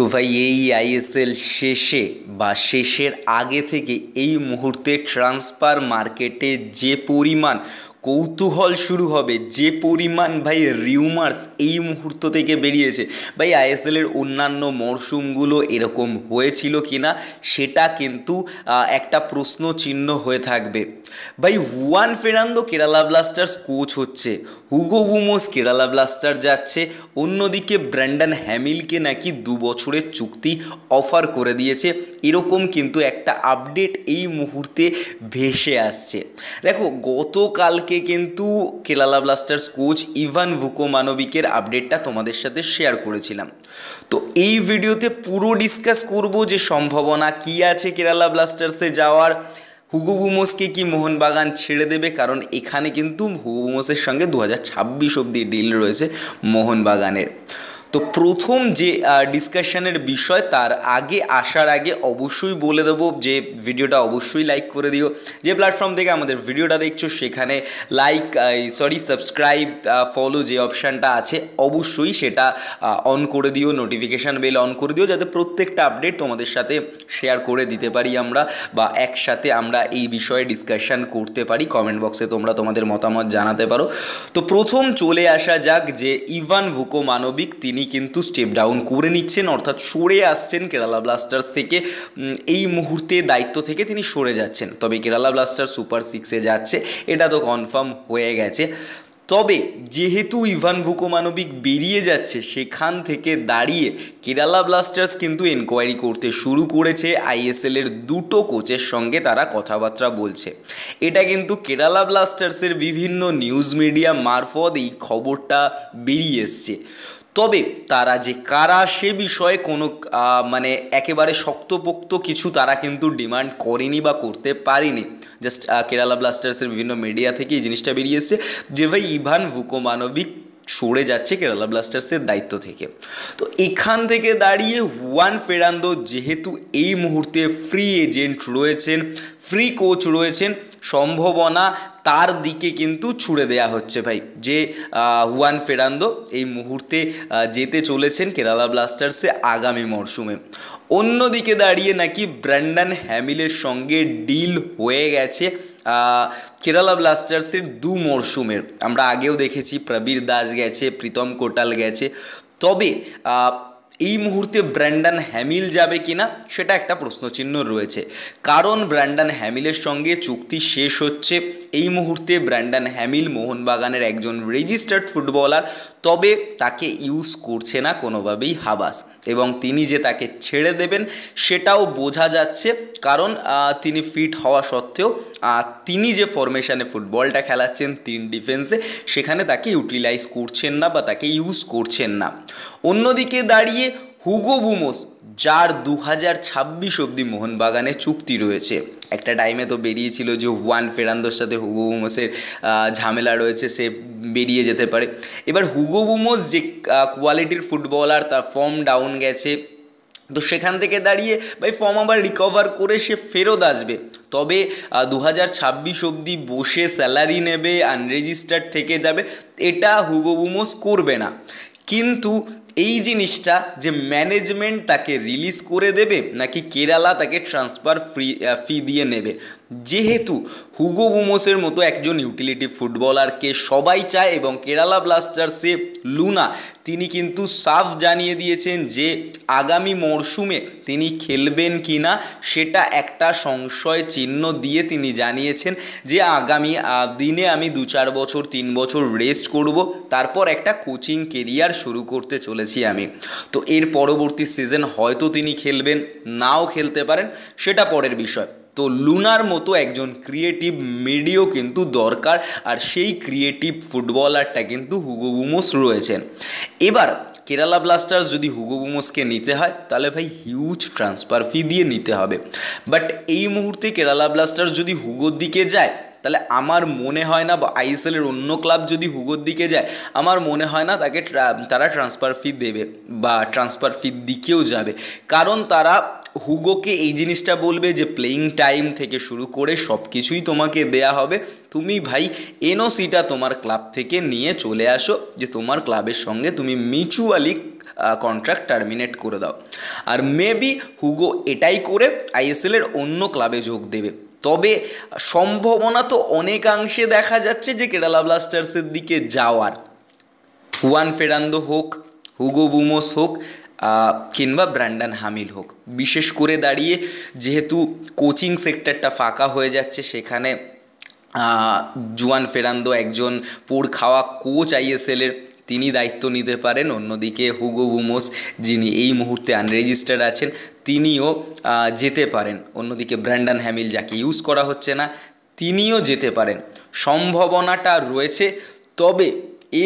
তো ভাই এই আইএসএল শেষে বা শেষের আগে থেকে এই মুহূর্তে ট্রান্সফার মার্কেটে যে পরিমাণ কৌতূহল শুরু হবে, যে পরিমাণ ভাই রিউমার্স এই মুহূর্ত থেকে বেরিয়েছে, ভাই আইএসএলের অন্যান্য মরশুমগুলো এরকম হয়েছিল কি না সেটা কিন্তু একটা প্রশ্ন চিহ্ন হয়ে থাকবে। ভাই হুয়ান ফেরান্দো কেরালা ব্লাস্টার্স কোচ হচ্ছে, হুগো বুমোস কেরালা ব্লাস্টার যাচ্ছে, অন্যদিকে ব্র্যান্ডন হ্যামিলকে নাকি 2 বছরের চুক্তি অফার করে দিয়েছে, এরকম কিন্তু একটা আপডেট এই মুহূর্তে ভেসে আসছে। দেখো গতকালকে কিন্তু কেরালা ব্লাস্টার্স কোচ ইভান ভুকোমানোভিচের আপডেটটা তোমাদের সাথে শেয়ার করেছিলাম। তো এই ভিডিওতে পুরো ডিসকাস করব যে সম্ভাবনা কি আছে কেরালা ব্লাস্টার্সে যাওয়ার, হুগো বুমোসকে কি মোহনবাগান ছেড়ে দেবে, কারণ এখানে কিন্তু হুগো বুমোসের সঙ্গে 2026 অবধি ডিল রয়েছে মোহনবাগানের। তো প্রথম যে ডিসকাশনের বিষয়, তার আগে আসার আগে অবশ্যই বলে দেবো যে ভিডিওটা অবশ্যই লাইক করে দিও। যে প্ল্যাটফর্ম থেকে আমাদের ভিডিওটা দেখছো সেখানে সাবস্ক্রাইব, ফলো যে অপশানটা আছে অবশ্যই সেটা অন করে দিও, নোটিফিকেশান বেল অন করে দিও, যাতে প্রত্যেকটা আপডেট তোমাদের সাথে শেয়ার করে দিতে পারি আমরা, বা একসাথে আমরা এই বিষয়ে ডিসকাশান করতে পারি। কমেন্ট বক্সে তোমরা তোমাদের মতামত জানাতে পারো। তো প্রথম চলে আসা যাক যে ইভান ভুকোমানোভিচ তিনি কিন্তু স্টেপ ডাউন করে নিচ্ছেন, অর্থাৎ সরে আসছেন কেরালা ব্লাস্টার্স থেকে। এই মুহূর্তে দায়িত্ব থেকে তিনি সরে যাচ্ছেন, তবে কেরালা ব্লাস্টার্স সুপার 6-এ যাচ্ছে এটা তো কনফার্ম হয়ে গেছে। তবে যেহেতু ইভান ভুকোমানোভিচ বেরিয়ে যাচ্ছে, সেখান থেকে দাঁড়িয়ে কেরালা ব্লাস্টার্স কিন্তু এনকোয়ারি করতে শুরু করেছে। আইএসএলের দুটো কোচের সঙ্গে তারা কথাবার্তা বলছে। এটা কিন্তু কেরালা ব্লাস্টার্সের বিভিন্ন নিউজ মিডিয়া মারফত এই খবরটা বেরিয়ে এসছে। তবে তারা যে কারা সে বিষয়ে কোনো একেবারে শক্তপোক্ত কিছু তারা কিন্তু ডিমান্ড করেনি বা করতে পারেনি। জাস্ট কেরালা ব্লাস্টার্সের বিভিন্ন মিডিয়া থেকে এই জিনিসটা বেরিয়ে এসছে যে ভাই ইভান ভুকোমানোভিচ সরে যাচ্ছে কেরালা ব্লাস্টার্সের দায়িত্ব থেকে। তো এখান থেকে দাঁড়িয়ে হুয়ান ফেরান্দো যেহেতু এই মুহূর্তে ফ্রি এজেন্ট রয়েছেন, ফ্রি কোচ রয়েছেন, সম্ভাবনা তার দিকে কিন্তু ছুড়ে দেয়া হচ্ছে ভাই, যে হুয়ান ফেরান্দো এই মুহূর্তে যেতে চলেছেন কেরালা ব্লাস্টার্সে আগামী মরশুমে। অন্যদিকে দাঁড়িয়ে নাকি ব্র্যান্ডন হ্যামিলের সঙ্গে ডিল হয়ে গেছে কেরালা ব্লাস্টার্সের 2 মরশুমের। আমরা আগেও দেখেছি প্রবীর দাস গেছে, প্রীতম কোটাল গেছে, তবে এই মুহূর্তে ব্র্যান্ডন হ্যামিল যাবে কিনা সেটা একটা প্রশ্নচিহ্ন রয়েছে, কারণ ব্র্যান্ডন হ্যামিলের সঙ্গে চুক্তি শেষ হচ্ছে। এই মুহূর্তে ব্র্যান্ডন হ্যামিল মোহনবাগানের একজন রেজিস্টার্ড ফুটবলার, তবে তাকে ইউজ করছে না কোনোভাবেই হাবাস, এবং তিনি যে তাকে ছেড়ে দেবেন সেটাও বোঝা যাচ্ছে, কারণ তিনি ফিট হওয়া সত্ত্বেও তিনি যে ফরমেশনে ফুটবলটা খেলাচ্ছেন 3 ডিফেন্সে, সেখানে তাকে ইউটিলাইজ করছেন না বা তাকে ইউজ করছেন না। অন্যদিকে দাঁড়িয়ে হুগো বুমোস, যার 2026 অবধি মোহনবাগানে চুক্তি রয়েছে, একটা টাইমে তো বেরিয়েছিল যে হুয়ান ফেরান্দোর সাথে হুগো বুমোসের ঝামেলা রয়েছে, সে বেরিয়ে যেতে পারে। এবার হুগো বুমোস যে কোয়ালিটির ফুটবলার, তার ফর্ম ডাউন গেছে, তো সেখান থেকে দাঁড়িয়ে ভাই ফর্ম আবার রিকভার করে সে ফেরত আসবে, তবে 2026 অবধি বসে স্যালারি নেবে, আনরেজিস্টার্ড থেকে যাবে, এটা হুগো বুমোস করবে না। কিন্তু এই জিনিসটা যে ম্যানেজমেন্ট তাকে রিলিজ করে দেবে নাকি কেরালা তাকে ট্রান্সফার ফি দিয়ে নেবে, যেহেতু হুগো বুমোসের মতো একজন ইউটিলিটি ফুটবলারকে সবাই চায়, এবং কেরালা ব্লাস্টার্সে লুনা তিনি কিন্তু সাফ জানিয়ে দিয়েছেন যে আগামী মরশুমে তিনি খেলবেন কি না সেটা একটা সংশয় চিহ্ন দিয়ে তিনি জানিয়েছেন যে আগামী দিনে আমি 2-4 বছর 3 বছর রেস্ট করব, তারপর একটা কোচিং কেরিয়ার শুরু করতে চলেছি আমি। তো এর পরবর্তী সিজন হয়তো তিনি খেলবেন, নাও খেলতে পারেন, সেটা পরের বিষয়। তো লুনার মতো একজন ক্রিয়েটিভ মিডিও কিন্তু দরকার, আর সেই ক্রিয়েটিভ ফুটবলারটা কিন্তু হুগো বুমোস রয়েছেন। এবার কেরালা ব্লাস্টার্স যদি হুগো বুমোসকে নিতে হয় তাহলে ভাই হিউজ ট্রান্সফার ফি দিয়ে নিতে হবে, বাট এই মুহূর্তে কেরালা ব্লাস্টার্স যদি হুগোর দিকে যায় তাহলে আমার মনে হয় না, বা আইএসএলের অন্য ক্লাব যদি হুগোর দিকে যায় আমার মনে হয় না তারা ট্রান্সফার ফি দেবে বা ট্রান্সফার ফি দিকেও যাবে, কারণ তারা হুগোকে এই জিনিসটা বলবে যে প্লেইং টাইম থেকে শুরু করে সব কিছুই তোমাকে দেয়া হবে, তুমি ভাই এনওসিটা তোমার ক্লাব থেকে নিয়ে চলে আসো, যে তোমার ক্লাবের সঙ্গে তুমি মিউচুয়ালি কন্ট্রাক্ট টার্মিনেট করে দাও। আর মেবি হুগো এটাই করে আইএসএলের অন্য ক্লাবে যোগ দেবে। তবে সম্ভাবনা তো অনেকাংশে দেখা যাচ্ছে যে কেরালা ব্লাস্টার্সের দিকে যাওয়ার। হুয়ান ফেরান্দো হোক, হুগো বুমোস হোক, কিংবা ব্র্যান্ডন হামিল হোক, বিশেষ করে দাঁড়িয়ে যেহেতু কোচিং সেক্টরটা ফাঁকা হয়ে যাচ্ছে, সেখানে জুয়ান ফেরান্দো একজন পোড় খাওয়া কোচ আইএসএলের, তিনি দায়িত্ব নিতে পারেন। অন্যদিকে হুগো বুমোস, যিনি এই মুহূর্তে আনরেজিস্টার্ড আছেন, তিনিও যেতে পারেন। অন্যদিকে ব্র্যান্ডন হ্যামিল, যাকে ইউজ করা হচ্ছে না, তিনিও যেতে পারেন। সম্ভাবনাটা রয়েছে, তবে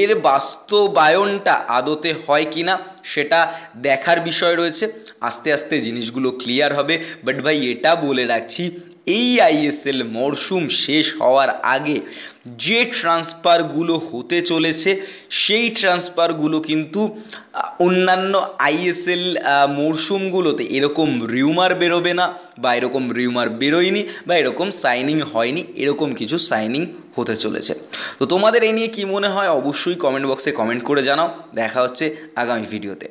এর বাস্তবায়নটা আদতে হয় কি না সেটা দেখার বিষয় রয়েছে। আস্তে আস্তে জিনিসগুলো ক্লিয়ার হবে। বাট ভাই, এটা বলে রাখছি, এই আইএসএল মরশুম শেষ হওয়ার আগে যে ট্রান্সফারগুলো হতে চলেছে, সেই ট্রান্সফারগুলো কিন্তু অন্যান্য আইএসএল মরশুমগুলোতে এরকম রিউমার বেরোবে না, বা এরকম রিউমার বেরোয়নি, বা এরকম সাইনিং হয়নি, এরকম কিছু সাইনিং হতে চলেছে। তো তোমাদের এই নিয়ে কী মনে হয় অবশ্যই কমেন্ট বক্সে কমেন্ট করে জানাও। দেখা হচ্ছে আগামী ভিডিওতে।